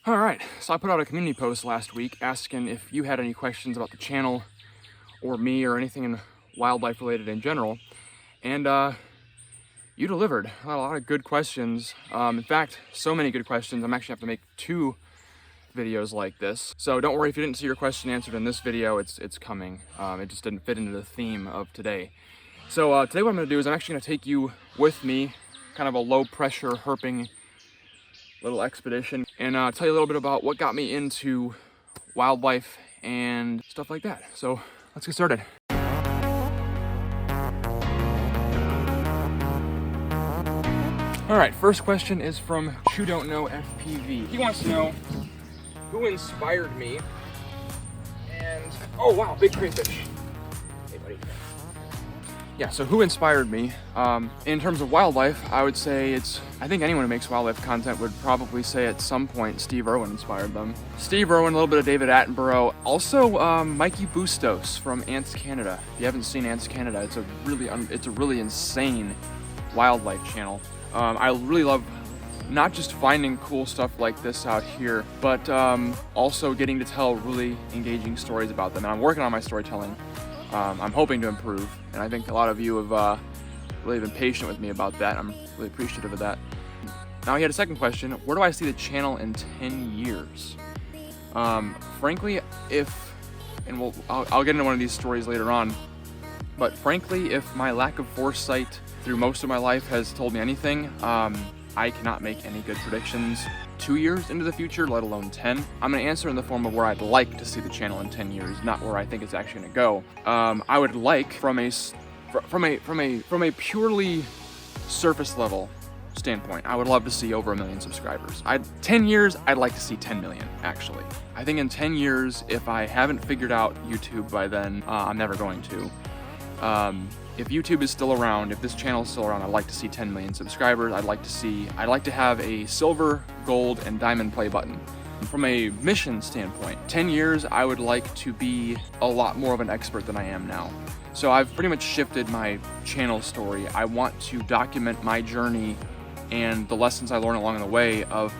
All right, so I put out a community post last week asking if you had any questions about the channel or me or anything in wildlife related in general, and you delivered a lot of good questions. In fact, so many good questions, I'm actually have to make 2 videos like this. So don't worry if you didn't see your question answered in this video, it's coming. It just didn't fit into the theme of today. So today what I'm gonna do is I'm actually gonna take you with me, kind of a low pressure herping little expedition, and tell you a little bit about what got me into wildlife and stuff like that. So let's get started. All right, first question is from Chew Don't Know FPV. He wants to know who inspired me, and oh wow, big crayfish. Hey buddy. Yeah, so who inspired me? In terms of wildlife, I would say I think anyone who makes wildlife content would probably say at some point Steve Irwin inspired them. Steve Irwin, a little bit of David Attenborough, also Mikey Bustos from Ants Canada. If you haven't seen Ants Canada, it's a really insane wildlife channel. I really love not just finding cool stuff like this out here, but also getting to tell really engaging stories about them. And I'm working on my storytelling. I'm hoping to improve, and I think a lot of you have really been patient with me about that. I'm really appreciative of that. Now he had a second question: where do I see the channel in 10 years? Frankly, I'll get into one of these stories later on, but frankly, if my lack of foresight through most of my life has told me anything, I cannot make any good predictions 2 years into the future, let alone 10. I'm gonna answer in the form of where I'd like to see the channel in 10 years, not where I think it's actually gonna go. I would like, from a purely surface level standpoint, I would love to see over 1 million subscribers. 10 years, I'd like to see 10 million, actually. I think in 10 years, if I haven't figured out YouTube by then, I'm never going to. If YouTube is still around, if this channel is still around, I'd like to see 10 million subscribers. I'd like to have a silver, gold, and diamond play button. From a mission standpoint, 10 years, I would like to be a lot more of an expert than I am now. So I've pretty much shifted my channel story. I want to document my journey and the lessons I learned along the way of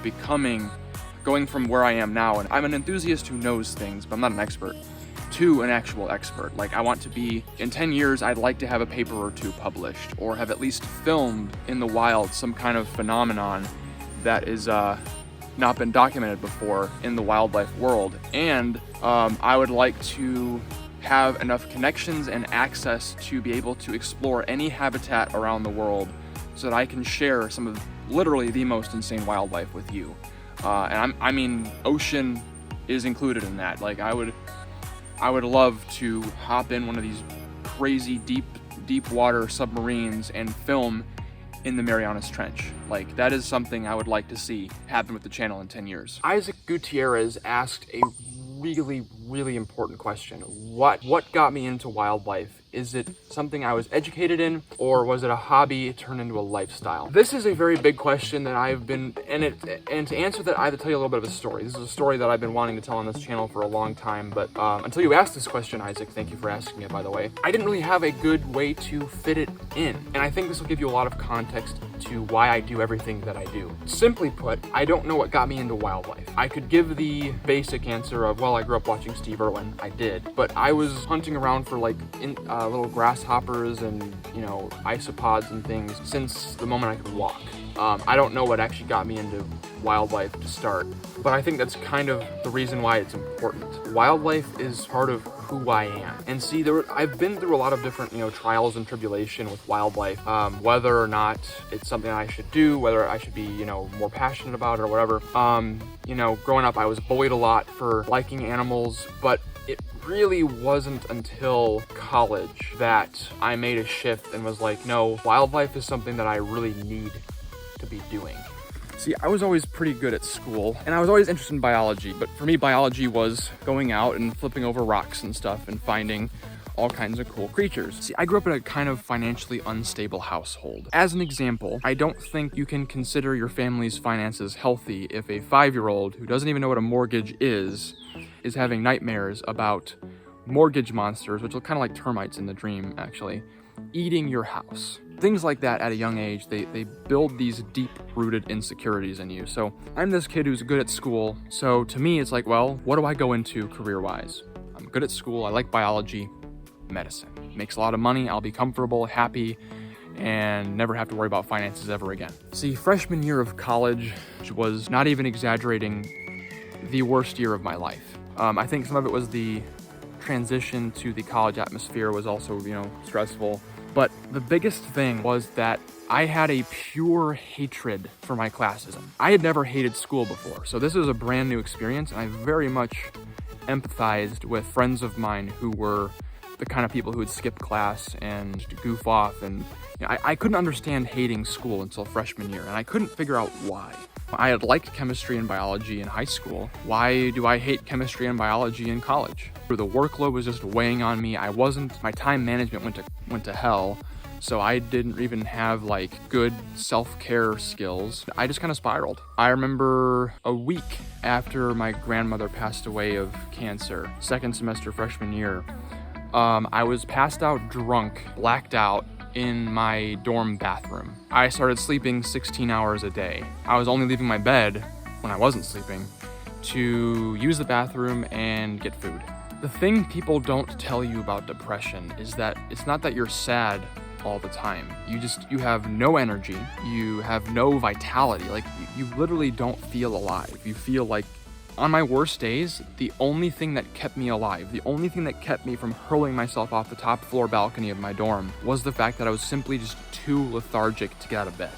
going from where I am now. And I'm an enthusiast who knows things, but I'm not an expert, to an actual expert. Like, I want to be, in 10 years, I'd like to have a paper or 2 published, or have at least filmed in the wild some kind of phenomenon that is not been documented before in the wildlife world. And I would like to have enough connections and access to be able to explore any habitat around the world so that I can share some of literally the most insane wildlife with you. And I mean, ocean is included in that. Like, I would love to hop in one of these crazy deep water submarines and film in the Marianas Trench. Like, that is something I would like to see happen with the channel in 10 years. Isaac Gutierrez asked a really important question. What got me into wildlife? Is it something I was educated in, or was it a hobby turned into a lifestyle? This is a very big question that I've been, and to answer that, I have to tell you a little bit of a story. This is a story that I've been wanting to tell on this channel for a long time, but until you asked this question, Isaac, thank you for asking it, by the way, I didn't really have a good way to fit it in. And I think this will give you a lot of context to why I do everything that I do. Simply put, I don't know what got me into wildlife. I could give the basic answer of, well, I grew up watching Steve Irwin. I did, but I was hunting around for like little grasshoppers and, you know, isopods and things since the moment I could walk. I don't know what actually got me into wildlife to start, but I think that's kind of the reason why it's important. Wildlife is part of who I am. And see, I've been through a lot of different, trials and tribulation with wildlife, whether or not it's something I should do, whether I should be, more passionate about it or whatever. Growing up, I was bullied a lot for liking animals, but it really wasn't until college that I made a shift and was like, no, wildlife is something that I really need to be doing. See, I was always pretty good at school, and I was always interested in biology, but for me, biology was going out and flipping over rocks and stuff and finding all kinds of cool creatures. See, I grew up in a kind of financially unstable household. As an example, I don't think you can consider your family's finances healthy if a 5-year-old who doesn't even know what a mortgage is having nightmares about mortgage monsters, which look kind of like termites in the dream, actually, eating your house. things like that at a young age, they build these deep-rooted insecurities in you. So I'm this kid who's good at school. So to me, it's like, well, what do I go into career-wise? I'm good at school. I like biology, medicine. Makes a lot of money. I'll be comfortable, happy, and never have to worry about finances ever again. See, freshman year of college was, not even exaggerating, the worst year of my life. I think some of it was the transition to the college atmosphere was also, stressful. But the biggest thing was that I had a pure hatred for my classism. I had never hated school before, so this was a brand new experience, and I very much empathized with friends of mine who were the kind of people who would skip class and goof off, and I couldn't understand hating school until freshman year, and I couldn't figure out why. I had liked chemistry and biology in high school. Why do I hate chemistry and biology in college? The workload was just weighing on me. My time management went to hell. So I didn't even have good self-care skills. I just kind of spiraled. I remember a week after my grandmother passed away of cancer, second semester freshman year, I was passed out drunk, blacked out, in my dorm bathroom. I started sleeping 16 hours a day. I was only leaving my bed when I wasn't sleeping to use the bathroom and get food. The thing people don't tell you about depression is that it's not that you're sad all the time. You have no energy. You have no vitality. You literally don't feel alive. You feel like, on my worst days, the only thing that kept me alive, the only thing that kept me from hurling myself off the top floor balcony of my dorm was the fact that I was simply just too lethargic to get out of bed.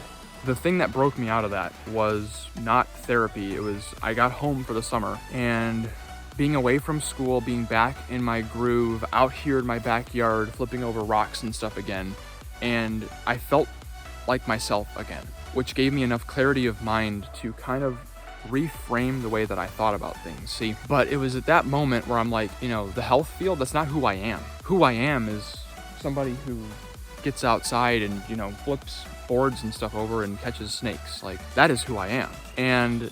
The thing that broke me out of that was not therapy. It was, I got home for the summer and being away from school, being back in my groove, out here in my backyard, flipping over rocks and stuff again. And I felt like myself again, which gave me enough clarity of mind to kind of reframe the way that I thought about things. See, but it was at that moment where I'm like, the health field, that's not who I am. Who I am is somebody who gets outside and, flips boards and stuff over and catches snakes. That is who I am. And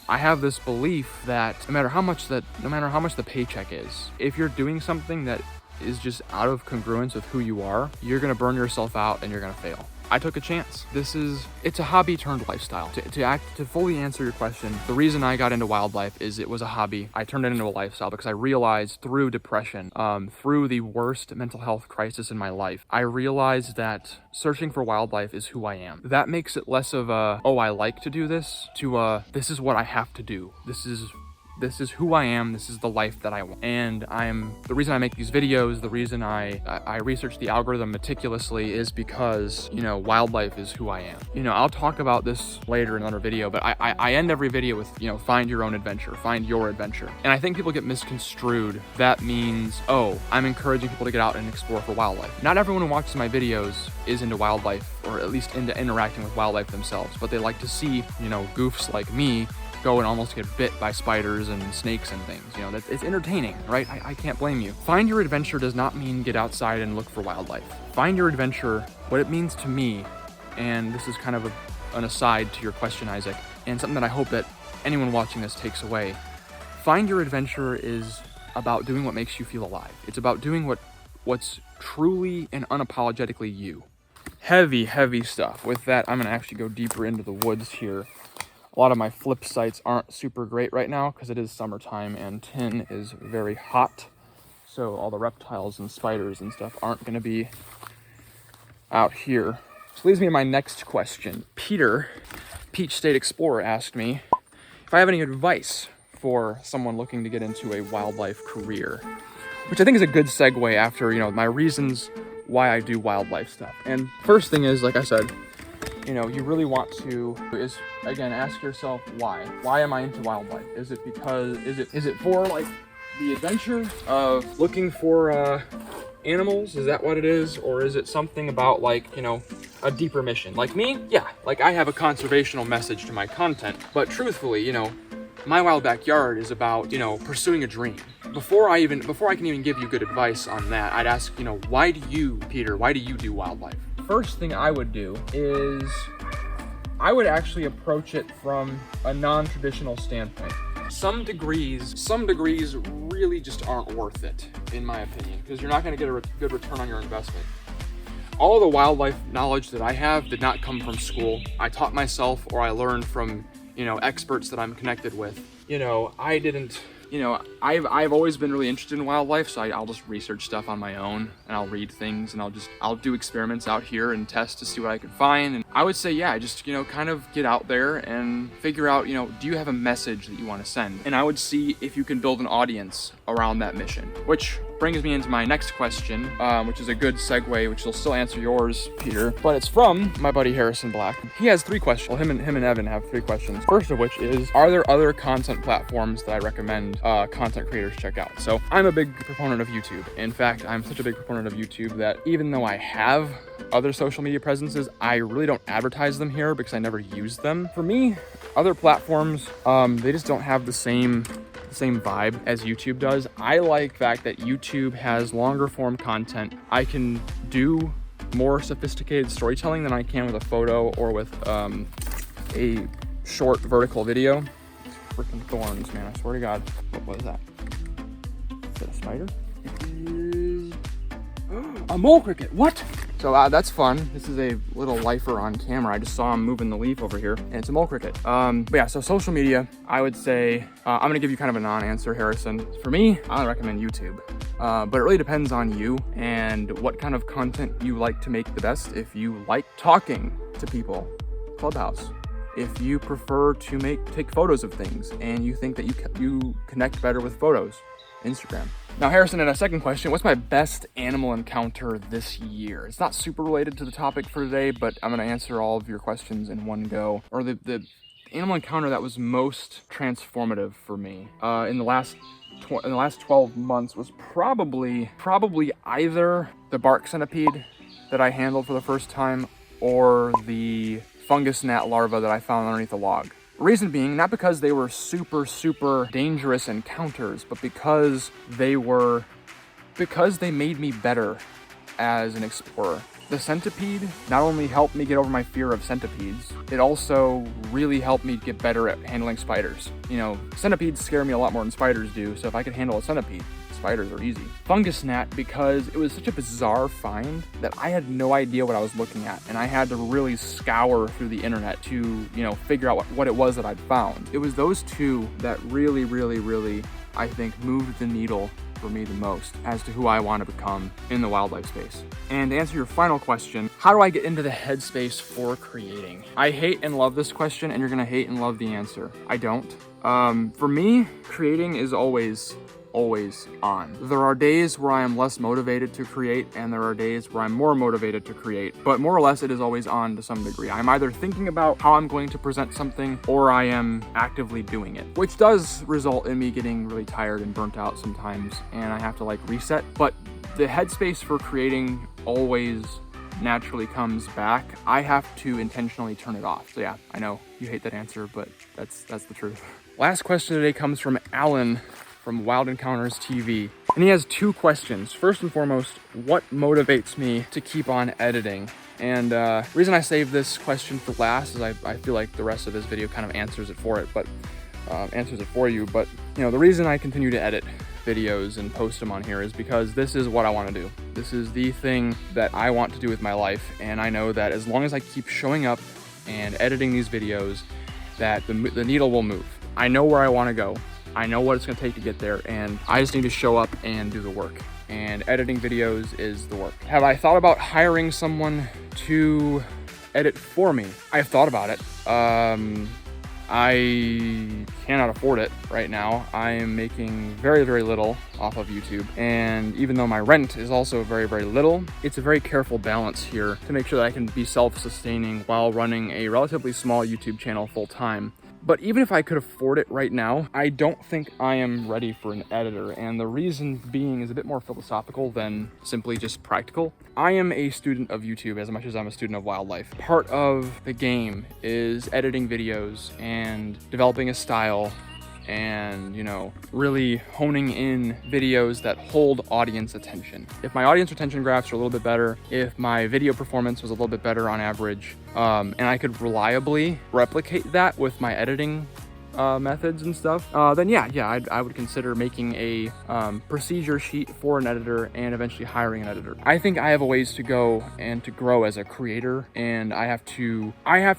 I have this belief that no matter how much the paycheck is, if you're doing something that is just out of congruence with who you are, you're gonna burn yourself out and you're gonna fail. I took a chance. It's a hobby turned lifestyle. To fully answer your question, the reason I got into wildlife is it was a hobby. I turned it into a lifestyle because I realized through depression, through the worst mental health crisis in my life, I realized that searching for wildlife is who I am. That makes it less of a, oh, I like to do this, to this is what I have to do. This is who I am. This is the life that I want. And the reason I make these videos, the reason I research the algorithm meticulously is because, wildlife is who I am. I'll talk about this later in another video, but I end every video with, find your own adventure, find your adventure. And I think people get misconstrued. That means, oh, I'm encouraging people to get out and explore for wildlife. Not everyone who watches my videos is into wildlife, or at least into interacting with wildlife themselves, but they like to see, goofs like me go and almost get bit by spiders and snakes and things. It's entertaining, right? I can't blame you. Find your adventure does not mean get outside and look for wildlife. Find your adventure, what it means to me, and this is kind of an aside to your question, Isaac, and something that I hope that anyone watching this takes away. Find your adventure is about doing what makes you feel alive. It's about doing what's truly and unapologetically you. Heavy, heavy stuff. With that, I'm gonna actually go deeper into the woods here. A lot of my flip sites aren't super great right now because it is summertime and tin is very hot. So all the reptiles and spiders and stuff aren't going to be out here. Which leads me to my next question. Peter, Peach State Explorer, asked me if I have any advice for someone looking to get into a wildlife career, which I think is a good segue after, my reasons why I do wildlife stuff. And first thing is, like I said, you really want to again ask yourself why. Why am I into wildlife? Is it because is it for the adventure of looking for animals? Is that what it is? Or is it something about a deeper mission? Like me? Yeah. I have a conservational message to my content, but truthfully, my wild backyard is about, pursuing a dream. Before I can even give you good advice on that, I'd ask, why do you do wildlife? First thing I would do is I would actually approach it from a non-traditional standpoint. Some degrees really just aren't worth it, in my opinion, because you're not going to get a good return on your investment. All the wildlife knowledge that I have did not come from school. I taught myself, or I learned from, you know, experts that I'm connected with. You know, I didn't, you know, I've always been really interested in wildlife, so I'll just research stuff on my own, and I'll read things, and I'll do experiments out here and test to see what I can find. And I would say, yeah, just, you know, kind of get out there and figure out, you know, do you have a message that you want to send? And I would see if you can build an audience around that mission, which brings me into my next question, which is a good segue, which will still answer yours, Peter, but it's from my buddy Harrison Black. He has 3 questions. Well, him and Evan have 3 questions. First of which is, are there other content platforms that I recommend content creators check out? So I'm a big proponent of YouTube. In fact, I'm such a big proponent of YouTube that even though I have other social media presences, I really don't advertise them here because I never use them. For me, other platforms, they just don't have the same vibe as YouTube does. I like the fact that YouTube has longer form content. I can do more sophisticated storytelling than I can with a photo or with a short vertical video. Freaking thorns, man, I swear to God. What was that? Is that a spider? It is a mole cricket. What? So that's fun. This is a little lifer on camera. I just saw him moving the leaf over here, and it's a mole cricket. But yeah, so social media, I would say, I'm gonna give you kind of a non-answer, Harrison. For me, I recommend YouTube. But it really depends on you and what kind of content you like to make the best. If you like talking to people, Clubhouse. If you prefer to take photos of things and you think that you connect better with photos, Instagram. Now, Harrison had a second question. What's my best animal encounter this year? It's not super related to the topic for today, but I'm gonna answer all of your questions in one go. Or the animal encounter that was most transformative for me in the last 12 months was probably either the bark centipede that I handled for the first time or the fungus gnat larva that I found underneath a log. Reason being, not because they were super dangerous encounters, but because they made me better as an explorer. The centipede not only helped me get over my fear of centipedes, it also really helped me get better at handling spiders. You know, centipedes scare me a lot more than spiders do, so if I could handle a centipede, spiders are easy. Fungus gnat, because it was such a bizarre find that I had no idea what I was looking at, and I had to really scour through the internet to, you know, figure out what it was that I'd found. It was those two that really, I think, moved the needle for me the most as to who I want to become in the wildlife space. And to answer your final question, how do I get into the headspace for creating? I hate and love this question, and you're gonna hate and love the answer. I don't. For me, creating is always on. There are days where I am less motivated to create, and there are days where I'm more motivated to create, but more or less it is always on to some degree. I'm either thinking about how I'm going to present something, or I am actively doing it, which does result in me getting really tired and burnt out sometimes, and I have to like reset. But the headspace for creating always naturally comes back. I have to intentionally turn it off. So yeah, I know you hate that answer, but that's the truth. Last question today comes from Alan from Wild Encounters TV. And he has 2 questions. First and foremost, what motivates me to keep on editing? And the reason I saved this question for last is I feel like the rest of this video kind of answers it for you. But you know, the reason I continue to edit videos and post them on here is because this is what I want to do. This is the thing that I want to do with my life, and I know that as long as I keep showing up and editing these videos, that the needle will move. I know where I want to go. I know what it's going to take to get there, and I just need to show up and do the work. And editing videos is the work. Have I thought about hiring someone to edit for me? I've thought about it. I cannot afford it right now. I am making very little off of YouTube, and even though my rent is also very little, it's a very careful balance here to make sure that I can be self-sustaining while running a relatively small YouTube channel full time. But even if I could afford it right now, I don't think I am ready for an editor. And the reason being is a bit more philosophical than simply just practical. I am a student of YouTube as much as I'm a student of wildlife. Part of the game is editing videos and developing a style and, you know, really honing in videos that hold audience attention. If my audience retention graphs are a little bit better, if my video performance was a little bit better on average, and I could reliably replicate that with my editing methods and stuff, then yeah, I would consider making a procedure sheet for an editor and eventually hiring an editor. I think I have a ways to go and to grow as a creator, and I have to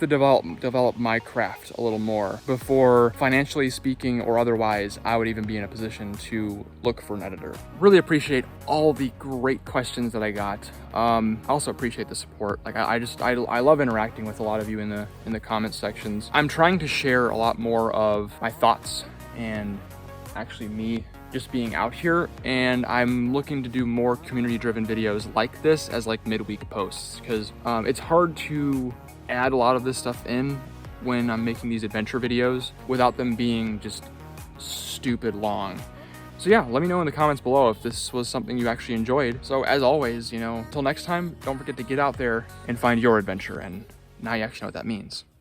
develop my craft a little more before, financially speaking or otherwise, I would even be in a position to look for an editor. Really appreciate all the great questions that I got. I also appreciate the support. Like I love interacting with a lot of you in the comments sections. I'm trying to share a lot more of my thoughts and actually me just being out here, and I'm looking to do more community driven videos like this as like midweek posts, because it's hard to add a lot of this stuff in when I'm making these adventure videos without them being just stupid long. So yeah, let me know in the comments below if this was something you actually enjoyed. So as always, you know, until next time, don't forget to get out there and find your adventure, and now you actually know what that means.